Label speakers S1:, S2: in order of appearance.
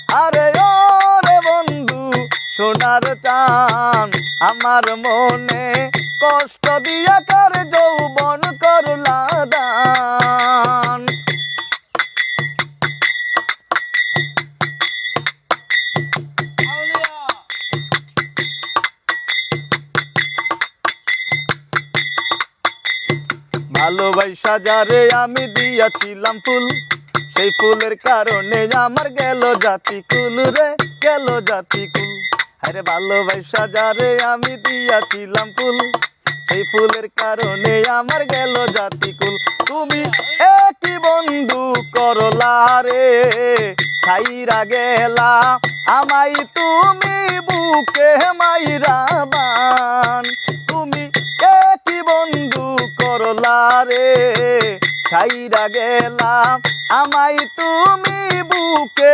S1: আরে ও রে বন্ধু সোনার চান আমার মনে কষ্ট দিয়া কার যৌবন করলা দান। ভালোবাসা যারে আমি দিয়াছিলাম ফুল, সেই ফুলের কারণে আমার গেল জাতি কুল রে, গেল জাতি কুল। আরে ভালোবাসা যারে আমি দিয়াছিলাম ফুল, সেই ফুলের কারণে আমার গেল জাতি কুল। তুমি একই বন্ধু করলা রে, ছাইরা গেলা আমাই তুমি বুকে মাইরা বান। তুমি একই বন্ধু করলা রে, ছাইরা গেলা আমাই তুমি বুকে